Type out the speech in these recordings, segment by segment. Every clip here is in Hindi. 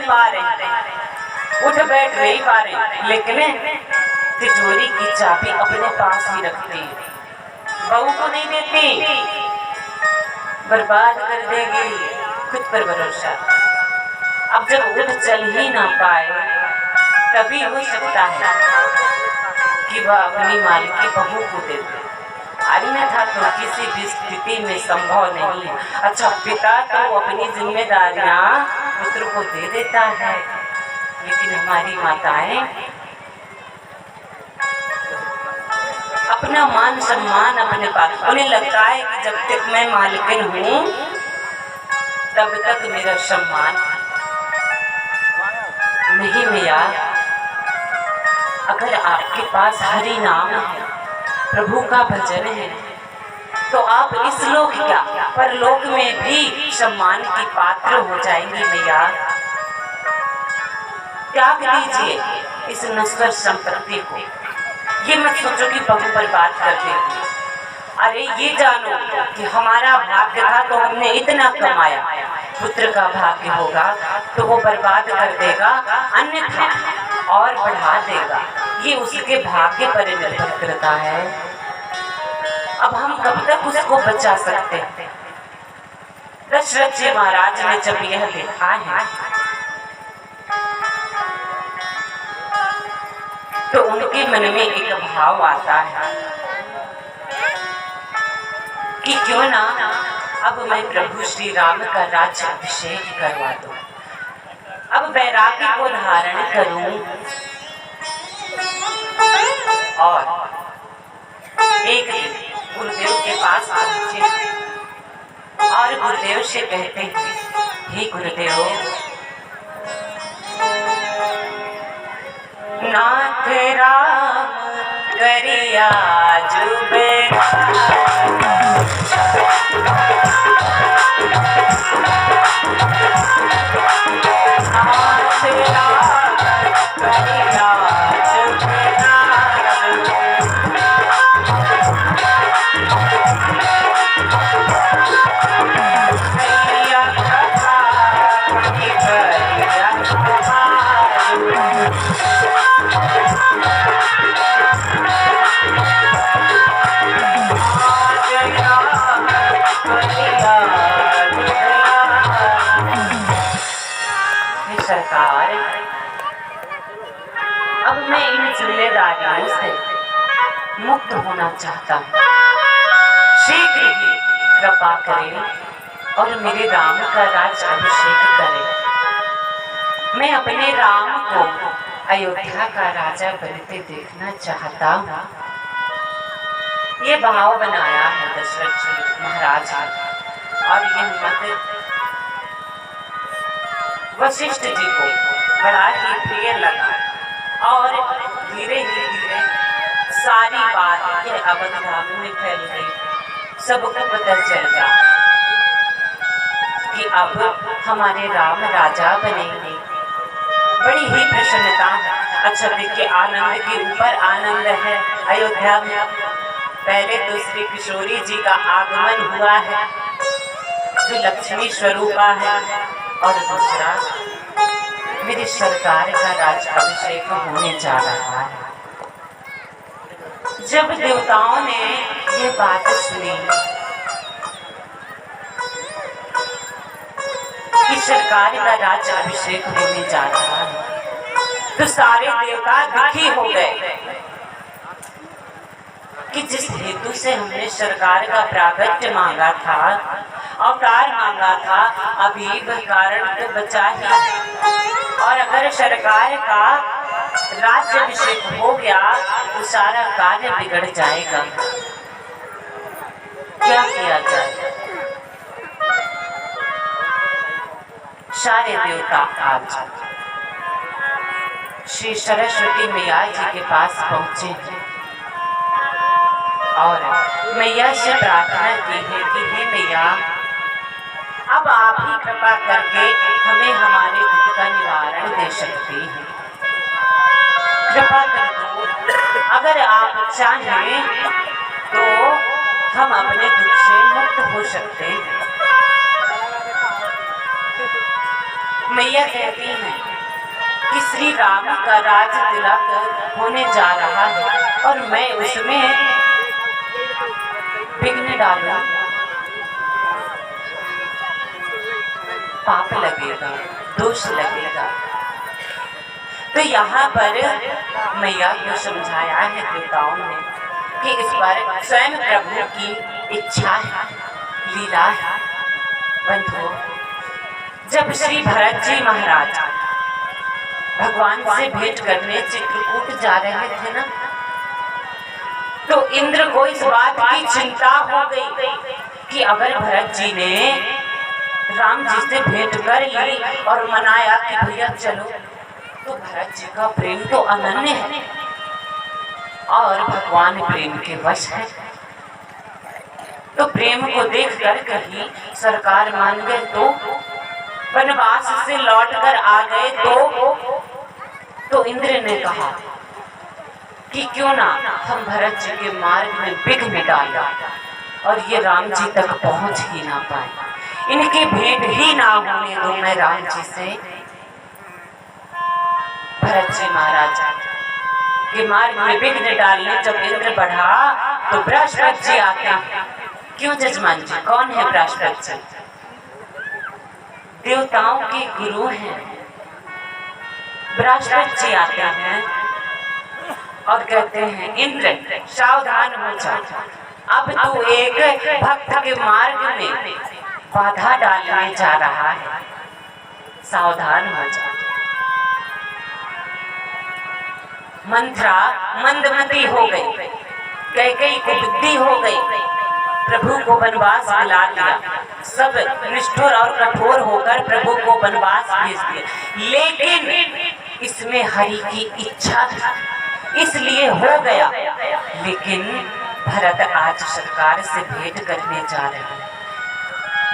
नहीं पा रहे, उठ बैठ नहीं पा रहे, लेकिन तिजोरी की चाबी अपने पास ही रखती, बहू को नहीं देती, बर्बाद कर देगी, खुद पर भरोसा। अब जब उठ चल ही ना पाए तभी हो सकता है कि वह अपनी मालिक की बहू को दे दे, अन्यथा तो किसी भी स्थिति में संभव नहीं है। अच्छा, पिता तो अपनी जिम्मेदारियां पुत्र को दे देता है, लेकिन हमारी माताएं अपना मान सम्मान अपने पास, उन्हें लगता है कि जब तक मैं मालिकिन हूँ तब तक मेरा सम्मान नहीं। भैया, अगर आपके पास हरि नाम है, प्रभु का भजन है, तो आप इस लोक क्या परलोक में भी सम्मान की पात्र हो जाएंगे। भैया, त्याग दीजिए इस नश्वर संपत्ति को। ये मत सोचो कि बहू बर्बाद कर देगी। अरे ये जानो कि हमारा भाग्य था तो हमने इतना कमाया, पुत्र का भाग्य होगा तो वो बर्बाद कर देगा, अन्यथा और बढ़ा देगा। ये उसके भाग्य पर निर्भर करता है। अब हम कब तक उसको बचा सकते हैं? दशरथ जी महाराज ने जब यह देखा है तो उनके मन में एक भाव आता है कि क्यों ना अब मैं प्रभु श्री राम का राज्य अभिषेक करवा दूं, अब वैराग्य को धारण करूं और एक दिन गुरुदेव के पास पहुंचे और गुरुदेव से कहते हैं, हे गुरुदेव, नाथ राम करिया जुबेरा, नाथ राम करिया जुबेरा, भैया कथा करिया सरकार, अब मैं इन जिम्मेदारियों से मुक्त होना चाहता हूँ। शीघ्र ही कृपा करें और मेरे राम का राज्य अभिषेक करें। मैं अपने राम को अयोध्या का राजा बनते देखना चाहता हूँ। ये भाव बनाया है दशरथ जी महाराज ने और यह मत वशिष्ठ जी को बड़ा ही प्रिय लगा और धीरे धीरे सारी बात यह अवध धाम में फैल गई। सबको पता चल गया कि अब हमारे राम राजा बनेंगे। बड़ी ही प्रसन्नता है। अच्छा देखिए, आनंद के ऊपर आनंद है। अयोध्या में पहले तो श्री किशोरी जी का आगमन हुआ है जो लक्ष्मी स्वरूपा है, और दूसरा मेरी सरकार का राज अभिषेक होने जा रहा है। जब देवताओं ने ये बात सुनी कि सरकार का राज अभिषेक होने जा रहा है तो सारे देवता दुखी हो गए कि जिस हेतु से हमने सरकार का प्रागट्य मांगा था, अवतार मांगा था, अभी कारण तो बचा ही, और अगर सरकार का राज्याभिषेक हो गया तो सारा कार्य बिगड़ जाएगा। क्या किया जाए? सारे देवता आज श्री सरस्वती मैया जी के पास पहुंचे हैं और मैया से प्रार्थना की है कि हे मैया, अब आप ही कृपा करके हमें हमारे दुख का निवारण दे सकती हैं। कृपा कर दो, अगर आप चाहें तो हम अपने दुख से मुक्त हो सकते हैं। मैया कहती हैं कि श्री राम का राज तिलक होने जा रहा है और मैं उसमें विघ्न डालूं, पाप लगेगा, दोष लगेगा। तो यहाँ पर मैया को समझाया है देवताओं ने कि इस पर स्वयं प्रभु की इच्छा है, लीला है। बंधुओं, जब श्री भरत जी महाराज भगवान से भेंट करने चित्रकूट जा रहे थे ना, तो इंद्र को इस बात की चिंता हो गई कि अगर भरत जी ने राम जी से भेंट कर ली और मनाया कि भैया चलो, तो भरत जी का प्रेम तो अनन्य है और भगवान प्रेम के वश है। तो प्रेम को देखकर कहीं सरकार मान गए, तो वनवास से लौटकर आ गए, तो इंद्र ने कहा कि क्यों ना हम भरत जी के मार्ग में विघ्न डालें और ये राम जी तक पहुंच ही ना पाए, इनकी भेंट ही ना होने दो मैं राम जी से। भरत जी महाराज के मार्ग में विघ्न डालने जब इंद्र बढ़ा तो बृहस्पति जी आते हैं। क्यों जजमान जी? कौन है बृहस्पति जी? देवताओं के गुरु हैं। बृहस्पति जी आते हैं और कहते हैं इंद्र सावधान हो जा, अब तू एक भक्त के मार्ग में बाधा डालने जा रहा है, सावधान हो जा। मंथरा मंदमती हो गई, कैकेयी को बुद्धि हो गई, प्रभु को वनवास दिला दिया, सब निष्ठुर और कठोर होकर प्रभु को वनवास भेज दिया। लेकिन इसमें हरि की इच्छा थी इसलिए हो गया। लेकिन भरत आज सरकार से भेंट करने जा रहे हैं,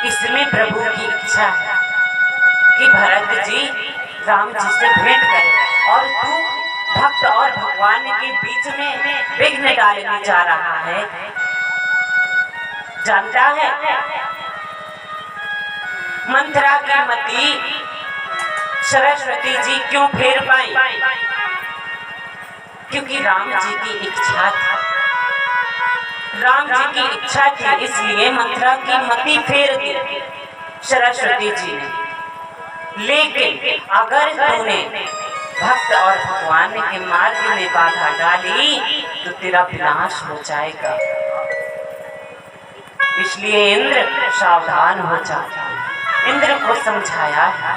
इसमें प्रभु की इच्छा है कि भरत जी राम जी से भेंट करें और तू भक्त और भगवान के बीच में विघ्न डालने जा रहा है। जानता है मंथरा की मति सरस्वती जी क्यों फेर पाई? क्योंकि राम जी की इच्छा थी, राम जी की इच्छा थी, इसलिए मंथरा की मति फेर दी सरस्वती जी ने। लेकिन अगर तूने भक्त और भगवान के मार्ग में बाधा डाली तो तेरा विनाश हो जाएगा। इसलिए इंद्र सावधान हो जा। इंद्र को समझाया है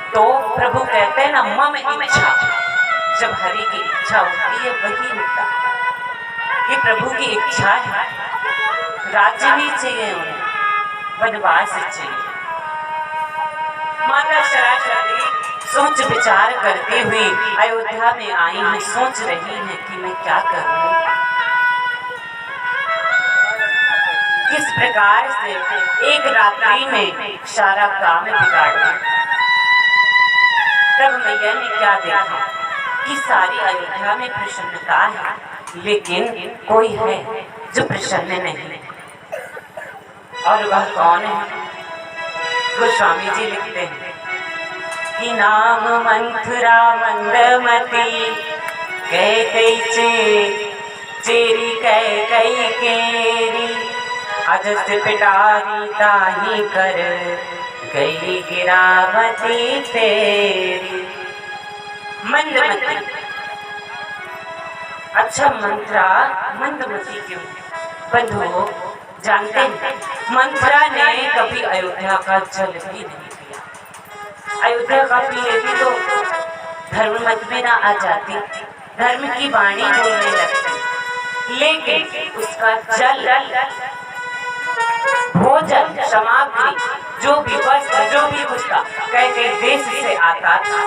तो प्रभु कहते हैं ना, मम इच्छा, जब हरि की इच्छा होती है वही होता है। ये प्रभु की इच्छा है, राज्य नहीं चाहिए उन्हें, वनवास चाहिए। माता सरस्वती सोच विचार करते हुए अयोध्या में आई हैं, सोच रही हैं कि मैं क्या करूं, किस प्रकार से एक रात्रि में सारा काम बिगाड़ दूं। तब मैया ने क्या देखा कि सारी अयोध्या में प्रसन्नता है, लेकिन कोई है जो प्रसन्न नहीं। और वह कौन है? गोस्वामी जी लिखते हैं कि नाम मंथरा मंदमती, कैकेयी चेरी कैकेयी केरी, अजस पिटारी ताही कर गई गिरावती तेरी। मंदमती, अच्छा मंथरा मंदमती क्यों? बंधुओं, जानते हैं मंथरा ने कभी अयोध्या का जल भी नहीं पिया। अयोध्या का पी लेती तो धर्म मत में ना आ जाती, धर्म की वाणी बोलने लगती। लेकिन उसका जल, भोजन, सामग्री, जो भी वस्त्र, जो भी उसका कैके देश से आता था,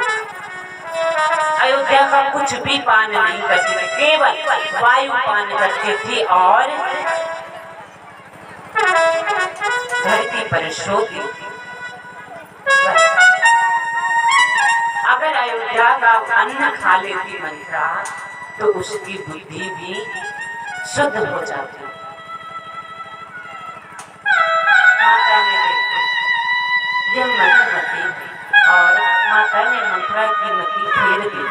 अयोध्या का कुछ भी पान नहीं करती थी, केवल वायु पान करती थी और धरती पर सोती। अगर अयोध्या का अन्न खा लेती मंथरा तो उसकी बुद्धि भी शुद्ध हो जाती। माता ने देखा यह मंत्रवती है और माता ने मंत्रा की मति फेर दी।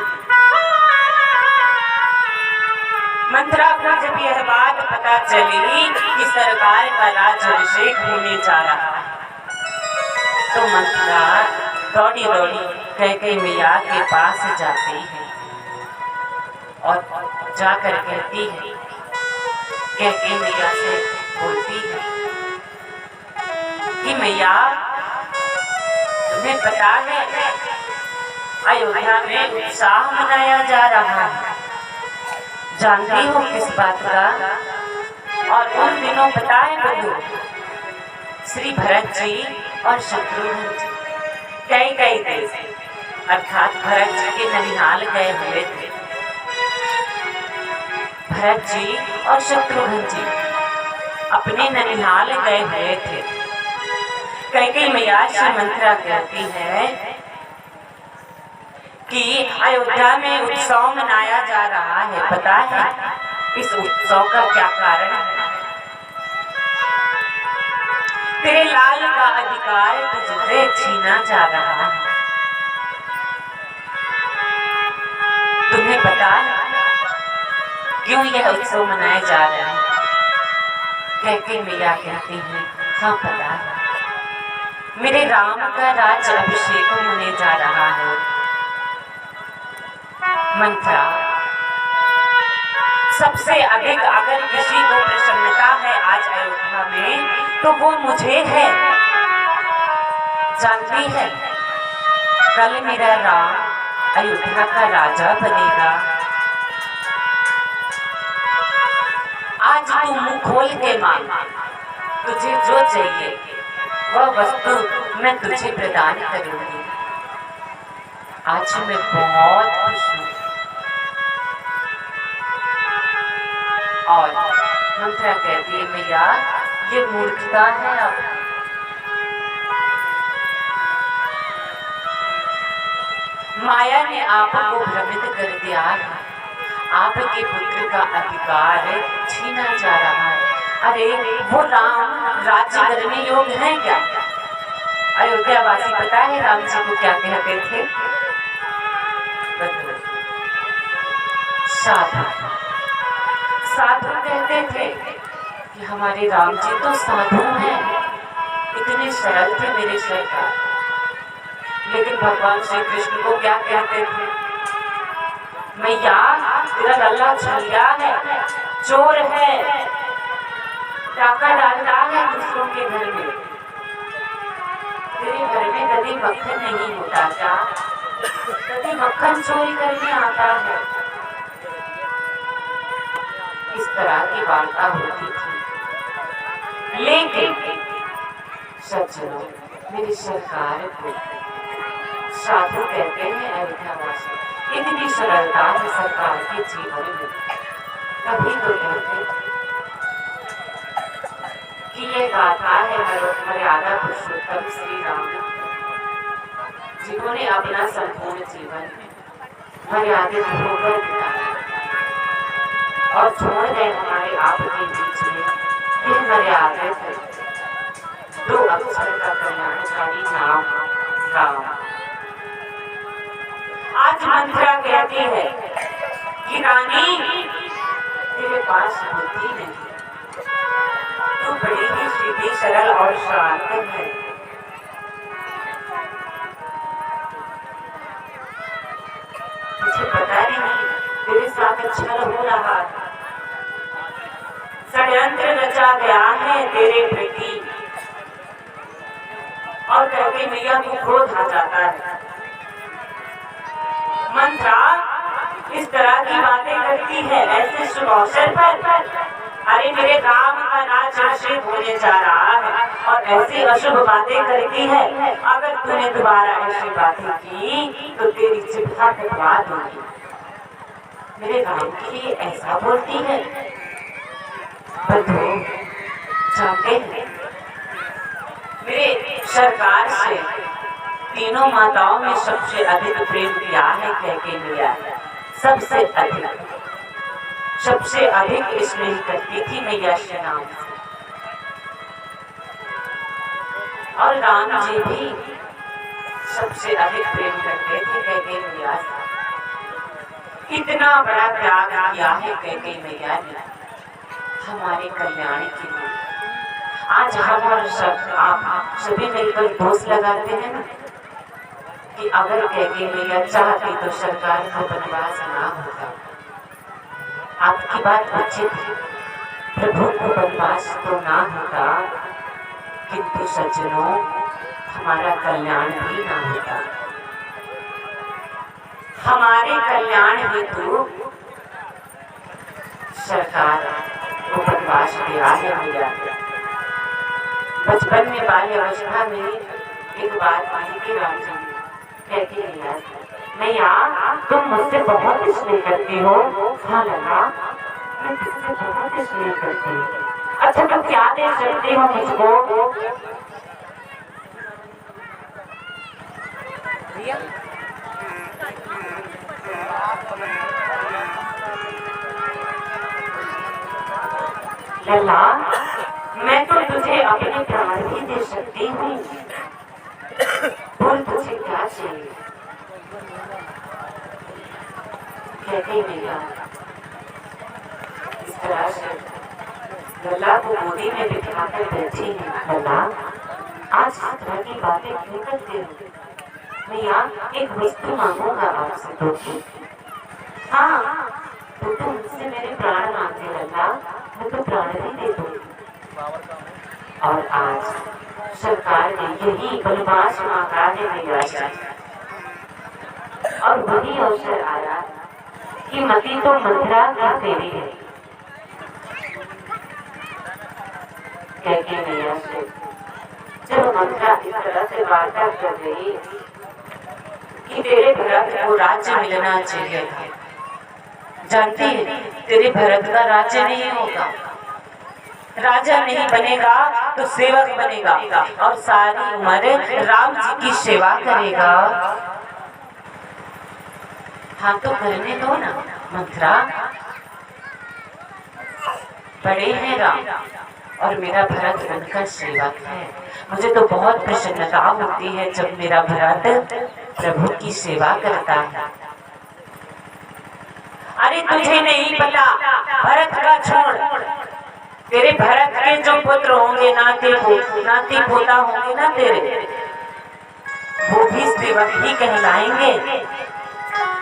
मंत्रा को जब यह बात पता चली कि सरकार का राज्याभिषेक होने जा रहा है, तो मंत्रा दौड़ी दौड़ी कैकेयी मैया के पास जाती है और जाकर कहती है, कैकेयी मैया से बोलती है कि मैया, तुम्हें पता है अयोध्या में उत्सव मनाया जा रहा है, जानती हो किस बात का? और उन दिनों पता है बंधु, श्री भरत जी और शत्रुघ्न जी कई देश अर्थात भरत जी के ननिहाल गए हुए थे। भरत जी और शत्रुघ्न जी अपने ननिहाल गए हुए थे। कैकेयी मैया से मंत्रा कहती है कि अयोध्या में उत्सव मनाया जा रहा है, पता है इस उत्सव का क्या कारण है? तेरे लाल का अधिकार तुझसे छीना जा रहा है। तुम्हें पता है क्यों यह उत्सव मनाए जा रहे हैं? कैकेयी मैया कहती है, हाँ पता है, मेरे राम का राज्याभिषेक होने जा रहा है। मंत्रा, सबसे अधिक अगर किसी को प्रसन्नता है आज अयोध्या में तो वो मुझे है। जानती है कल मेरा राम अयोध्या का राजा बनेगा। आज तू मुंह खोल के मांग, तुझे जो चाहिए वह वस्तु मैं तुझे प्रदान करूंगी। आज मैं बहुत खुश हूँ। और मंत्रा कहती है, मैया ये मूर्खता है। अब माया ने आपको भ्रमित कर दिया है, आपके पुत्र का अधिकार छीना जा रहा है। अरे वो राम राज्य करने योग्य है क्या? अयोध्या वासी पता है राम जी को क्या कहते थे? साधु साधु कहते थे कि हमारे राम जी तो साधु हैं, इतने सरल थे मेरे सरकार। लेकिन भगवान श्री कृष्ण को क्या कहते थे? मैया तेरा लल्ला छलिया है, चोर है, डाका डालता है दूसरों के घर में। तेरे घर में कभी मक्खन नहीं होता क्या? कभी मक्खन चोरी करने आता है? इस तरह की वार्ता होती थी। लेकिन सज्जनों, मेरी सरकार को साधु कहते हैं अयोध्यावासी। इतनी सरलता है सरकार के जीवन में। तभी तो कहते कि ये गाथा है मर्यादा पुरुषोत्तम श्री राम, जिन्होंने अपना संपूर्ण जीवन मर्यादित होकर बिताया और छोड़ गए हमारे आपके बीच में यह मर्यादित 2 अक्षर का कल्याणकारी नाम राम। आज मंत्रा कहती है कि रानी तेरे पास बुद्धि नहीं, तू बड़ी ही सीधी सरल और शांत है। तुझे पता नहीं तेरे साथ छल हो रहा है, षड्यंत्र रचा गया है तेरे प्रति। और कैकेयी मैया को क्रोध आ जाता है। मंत्रा इस तरह की बातें करती है ऐसे शुभ अवसर पर? अरे मेरे राम का राज्याभिषेक होने जा रहा है और ऐसी अशुभ बातें करती है। अगर तूने दोबारा ऐसी बातें की तो तेरी जिह्वा कटवा दूंगी। मेरे राम के लिए ऐसा बोलती है? बंधु जानते हैं मेरे सरकार से तीनों माताओं में सबसे अधिक प्रेम किया है कैकेयी मैया। सबसे अधिक स्नेह करती थी मैया श्री राम से। और राम जी भी सबसे अधिक प्रेम करते थे कैकेयी मैया से। इतना बड़ा त्याग किया है कैकेयी मैया ने हमारे कल्याण के लिए। आज हम और सब आप सभी मिलकर दोष लगाते हैं ना कि अगर कैकेयी मैया चाहती तो सरकार को वनवास ना होता। आपकी बात उचित है, प्रभु को वनवास तो ना होता, किंतु सज्जनों हमारा कल्याण भी ना होता। हमारे कल्याण हेतु सरकार को वनवास दिया है मैया। बचपन में बाल्य अवस्था में एक बात कही कि राम जी कैकेयी मैया मैया तुम मुझसे बहुत स्नेह करती हो। हाँ लला मैं तुझसे बहुत स्नेह करती हूँ। अच्छा तुम क्या दे सकती हो मुझको? लला मैं तो तुझे अपने प्राण भी दे सकती हूँ। बोल तुझे क्या चाहिए? कैकेयी मैया इस तरह से लला को गोदी में बिठाकर बैठी है। लला आज इस तरह की बातें क्यों करते हो? मैया एक वस्तु मांगूंगा आपसे तो। हाँ तो मुझसे मेरे प्राण मांगे लला, मैं तो प्राण भी दे दूंगी। और आज सरकार ने यही वनवास मांगा है मैया से। और वही अवसर आया कि मती तो मंथरा की फेरी है। कैकेयी मैया से जब मंथरा इस तरह से वार्ता कर रही कि तेरे भरत को राज्य मिलना चाहिए था। जानती है तेरे भरत का राज्य नहीं होगा, राजा नहीं बनेगा तो सेवक बनेगा और सारी उम्र राम जी की सेवा करेगा। हाँ तो करने दो ना मंथरा, बड़े हैं राम और मेरा भरत उनका सेवक है। मुझे तो बहुत प्रसन्नता होती है जब मेरा भरत प्रभु की सेवा करता है। अरे तुझे नहीं पता, भरत का छोड़, तेरे भरत के जो पुत्र होंगे नाती पोता होंगे ना तेरे, वो भी सेवक ही कहलाएंगे।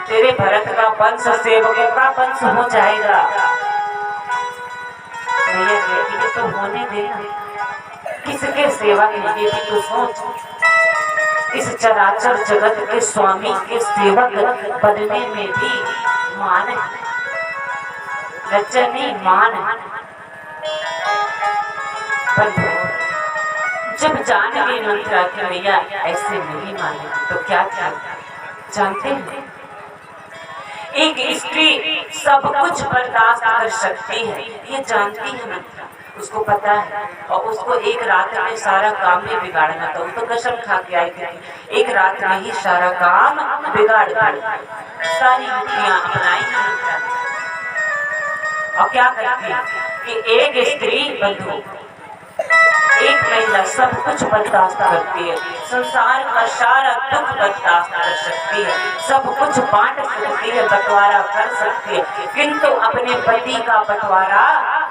तेरे भरत का वंश सेवकों का वंश हो जाएगा। भैया कहती है तो होने देना, किसके सेवक है ये भी तो सोच। इस चराचर जगत के स्वामी के सेवक बनने में भी मान है, लज्जा नहीं मान है। जब जान गई मंथरा की मैया ऐसे नहीं माने तो क्या किया जानते हैं? एक स्त्री सब कुछ बर्दाश्त कर सकती है, ये जानती है मंथरा, उसको पता है। और उसको एक रात में सारा काम भी बिगाड़ना था। वो तो कसम खा के आई थी एक रात में ही सारा काम बिगाड़ दिया। सारी युक्तियां अपनाई मंथरा। और क्या करती है कि एक स्त्री बंधु, एक महिला सब कुछ बर्दाश्त करती है, संसार का सारा दुख बर्दाश्त कर सकती है, सब कुछ बांट सकती है, बंटवारा कर सकती है, किंतु अपने पति का बंटवारा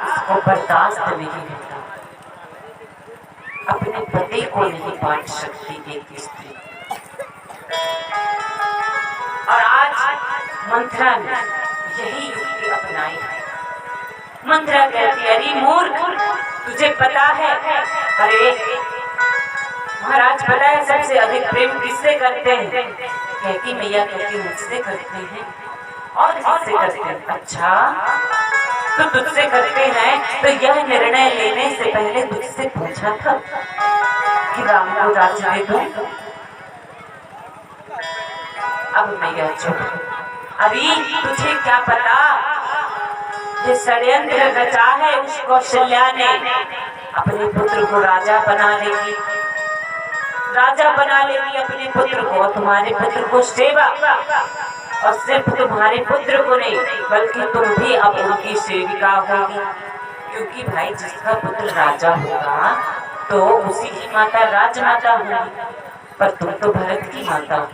उसको बर्दाश्त नहीं होता। अपने पति को नहीं बांट सकती एक स्त्री। और आज मंथरा ने यही युक्ति अपनाई है। मंथरा कहती है अरे मूर्ख, तुझे पता है? अरे महाराज पता है सबसे अधिक प्रेम किससे करते हैं? कैकेयी मैया कहती मुझसे करते हैं। और किससे करते हैं? अच्छा तो तुझसे करते हैं तो यह निर्णय लेने से पहले तुझसे पूछा था कि राम को राज्य दे दूं? अब मैया चुप। अरे तुझे क्या पता, ये षड्यंत्र रचा है उस कौशल्या ने। अपने पुत्र को राजा बना लेगी, राजा बना लेगी अपने पुत्र को, तुम्हारे पुत्र को सेवा। और सिर्फ तुम्हारे पुत्र को नहीं बल्कि तुम भी अब उनकी सेविका होगी। क्योंकि भाई जिसका पुत्र राजा होगा तो उसी की माता राजमाता होगी, पर तुम तो भरत की माता हो।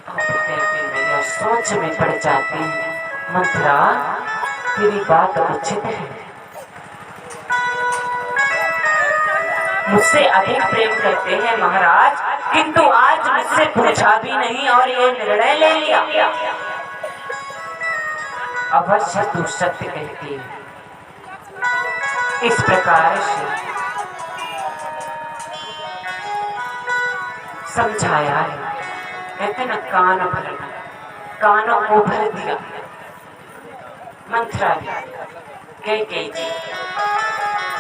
मैया सोच में पड़ जाती है। मंथरा, तेरी बात उचित है, मुझसे अधिक प्रेम करते हैं महाराज, किंतु आज मुझसे पूछा भी नहीं और ये निर्णय ले लिया। अवश्य तू सत्य कहती है। इस प्रकार से समझाया है। कहते न कान भरना, कानों को भर दिया मंथरा ने कैकेयी जी।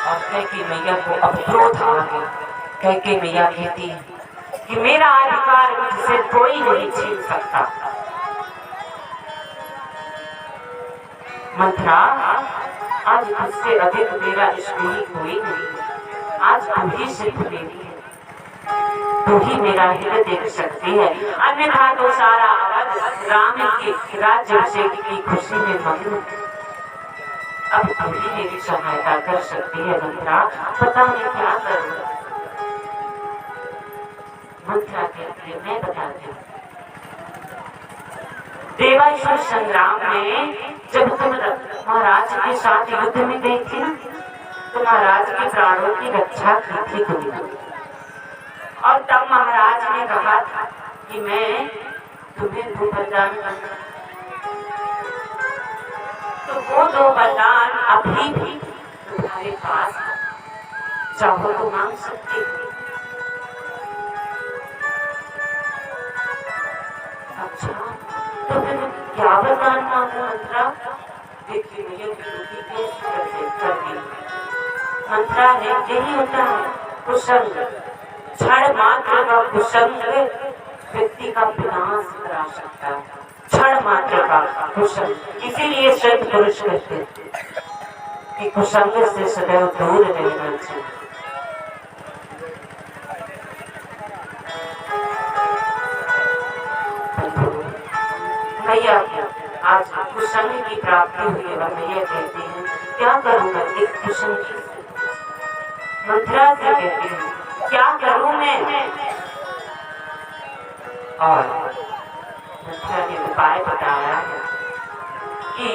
और कैकेयी मैया को अब क्रोध आ गया। कैकेयी मैया कहती है कि मेरा अधिकार मुझसे कोई नहीं छीन सकता। मंथरा, आज मुझसे अधिक मेरा इश्क ही कोई नहीं। आज तू ही सिर्फ मेरी है, तू ही मेरा हृदय देख सकती है, अन्यथा तो सारा अवध राम के राज्याभिषेक की खुशी में मग्न। अब तू ही मेरी सहायता कर सकती है मंथरा, पता मैं क्या करूं। मंथरा कहती है मैं बताती हूँ। देवासुर संग्राम में जब तुम महाराज के साथ युद्ध में गई थी ना, तो महाराज के प्राणों की रक्षा की थी तुमने। और तब महाराज ने कहा था कि मैं तुम्हें 2 वरदान दूंगा, तो वो 2 वरदान अभी भी तुम्हारे पास है, चाहो तो मांग सकती हो। अच्छा, तो फिर क्या वरदान मांगो मंथरा? देखिए मैया की कर दी। मंथरा ने यही होता है कुसंग, क्षण मात्र का कुसंग व्यक्ति का विनाश करा सकता है। क्षण मात्र का कुसंग, इसीलिए संत पुरुष कहते हैं कि कुसंग से सदैव दूर रहना चाहिए। मैया आज कुसंग की प्राप्ति हुई है। मैया कहती है क्या करूँगा एक कुसंग की। मंथरा से कहती है क्या करूं मैं। और मंथरा ने उपाय बताया है कि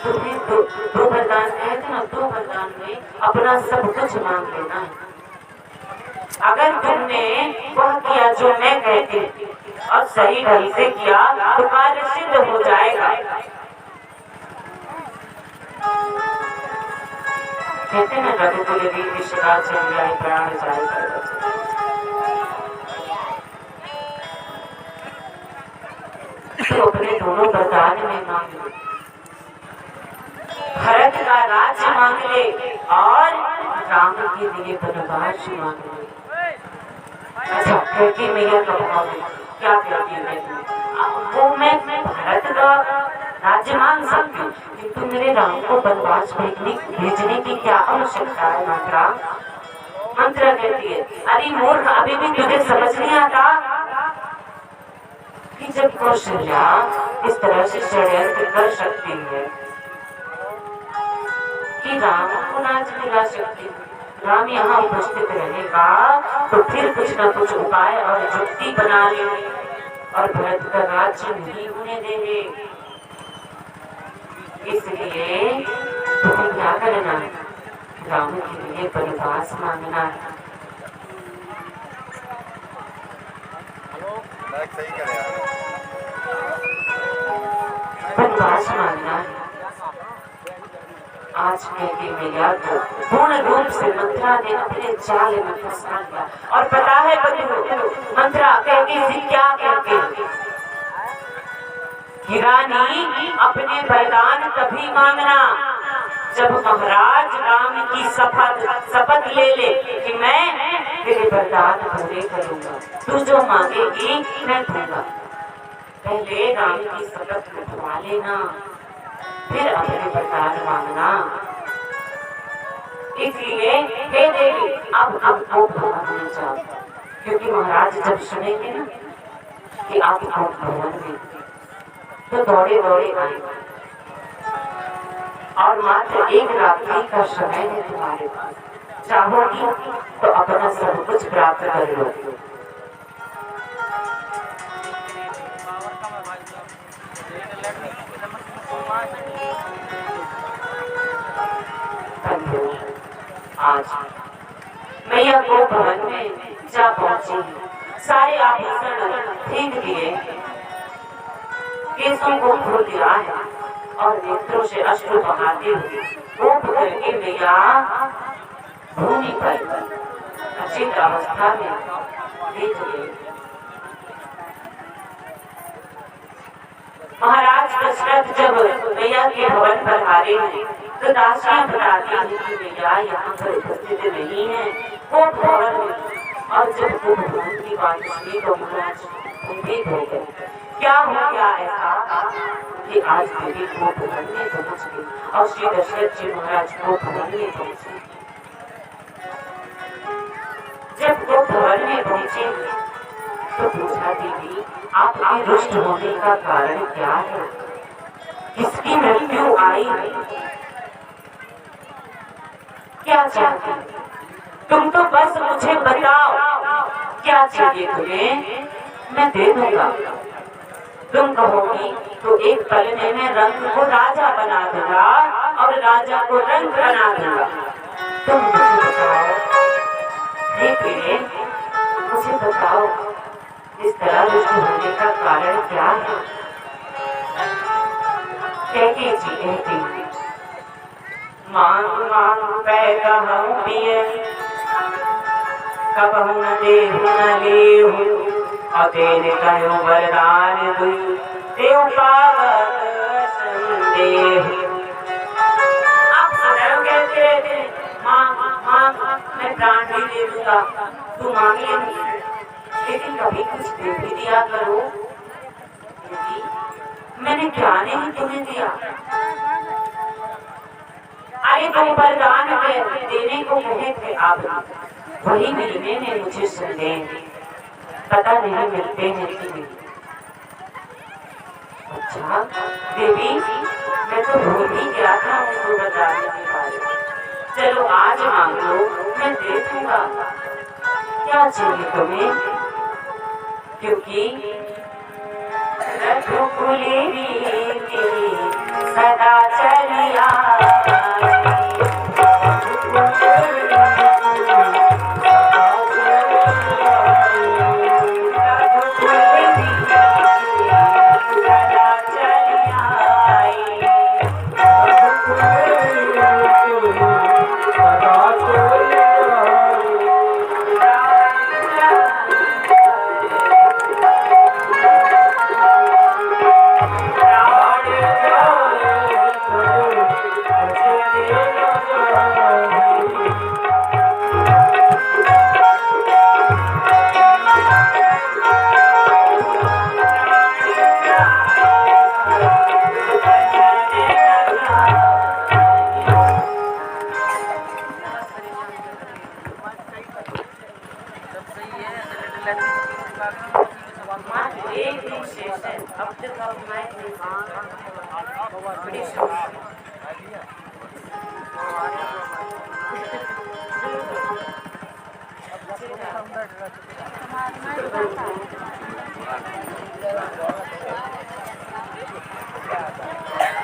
तुम्हें 2 वरदान कहे थे ना, 2 वरदान में अपना सब कुछ मांग लेना है। अगर तुमने वह किया जो मैं कहती और सही ढंग से किया तो कार्य सिद्ध हो जाएगा। कहते ना रघुकुल विषया चल प्राण जाए। तो अपने दोनों वरदान में मांग ले, भरत का राज्य मांग ले और राम के लिए वनवास मांग ले। अच्छा, कैकेयी मैया का भाव क्या कहती है वो मैं भरत का राज्य मांग सकती हूँ, किंतु मेरे राम को वनवास भेजने की क्या आवश्यकता है मंथरा। मंथरा कहती है अरे मूर्ख, अभी भी तुझे समझ नहीं आता कि जब कौशल्या इस तरह से षड्यंत्र कर सकती है कि राम को नाच दिला सकती है, राम यहाँ उपस्थित रहेगा तो फिर कुछ न कुछ उपाय और युक्ति बना लेंगे और भरत का राज्य नहीं होने देंगे। इसलिए तुम्हें क्या करना है, राम के लिए वनवास मांगना है। वनवास मांगना है। आज कैकेयी मैया को पूर्ण रूप से मंथरा ने अपने जाल में फंसा दिया। और पता है मंथरा कैकेयी जी क्या कहती कि रानी अपने वरदान तभी मांगना जब महाराज राम की शपथ ले कि मैं तेरे वरदान पूरे करूंगा, तू जो मांगेगी मैं दूंगा। पहले राम की शपथ उठवा लेना, फिर अपने वरदान मांगना। इसलिए हे देवी अब भवन में जाओ, क्योंकि महाराज जब सुनेंगे ना कि आप भवन में, तो दौड़े दौड़े आएंगे और मात्र 1 रात्रि का समय है तुम्हारे पास। चाहोगी तो अपना सब कुछ प्राप्त कर लो। आज मैया को भवन में जा पहुंची, सारे आभूषण फेंक दिए, केसों को खोल दिया है और नेत्रों से अश्रु बहाते हुए गोप करके मैया भूमि पर अचेत अवस्था में लेट गए। महाराज दशरथ जब मैया के भवन पर हारे हैं तो दासियां बताती हैं कि मैया यहाँ पर उपस्थित नहीं है, वो भवन में। और जब वो भवन की बात सुनी तो महाराज भयभीत हो गए। क्या हो गया ऐसा कि आज देवी को भवन में पहुंच गई और श्री दशरथ जी महाराज को भवन में पहुंचे। जब वो भवन में पहुंचे तो पूछा, देवी आपके रुष्ट होने का कारण क्या है, किसकी मृत्यु आई, क्या चाहती, तुम तो बस मुझे बताओ क्या चाहिए तुम्हें, मैं दे दूंगा। तुम कहोगी तो एक पल में मैं रंग को राजा बना दूंगा और राजा को रंग बना दूंगा। तुम मुझे बताओ, हे प्रिय, मुझे बताओ इस तरह रुष्ट होने का कारण क्या है। कहती जी कहती, मांग मांग पै कहूं पिए, कबहु न देहु न लेहु, अतेन कहो वरदान दुई, देव पावक संदेह। आप सदैव कहते रहते मांग मांग, मैं प्राण भी दे दूंगा, तू मांगे नहीं, लेकिन कभी कुछ दे भी दिया करो। मैंने क्या नहीं तुम्हें दिया, अरे तुम वरदान देने को कहे थे आप, वही मिलने में मुझे संदेह, पता नहीं मिलते हैं कि नहीं। अच्छा देवी, मैं तो भूल ही गया था उनको बताने के बारे में, चलो आज मांग लो, मैं दे दूंगा। क्या चाहिए तुम्हें, क्योंकि रघुकुली सदा चलिया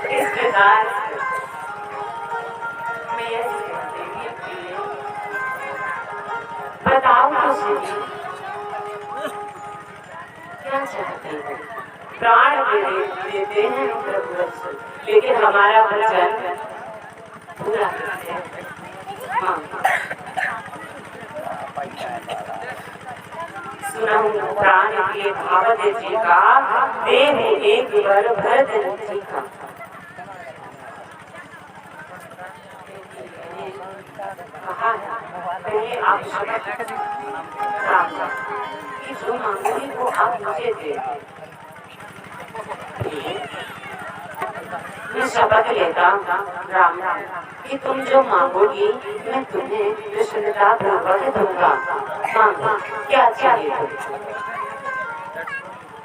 इस प्रकार मैं ये बताओ तो सही, क्या चाहते हो। प्राण देते हैं प्रभु, लेकिन हमारा वचन पूरा करते हैं। सुनहु प्राण के भावत जी का, देह एक वर भरत जी का। कहा पहले आप शपथ कि जो मांगोगी वो आप मुझे दे। मैं शपथ लेता राम कि तुम जो मांगोगी मैं तुम्हें प्रसन्नता पूर्वक दूंगा। मांगो क्या चाहिए तुम।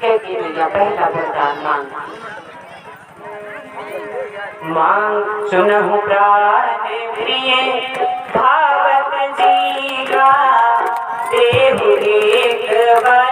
कहती मैया पहला वरदान मांग। मांग सुनहु प्राण प्रिय भावत जीवा देहु एक बार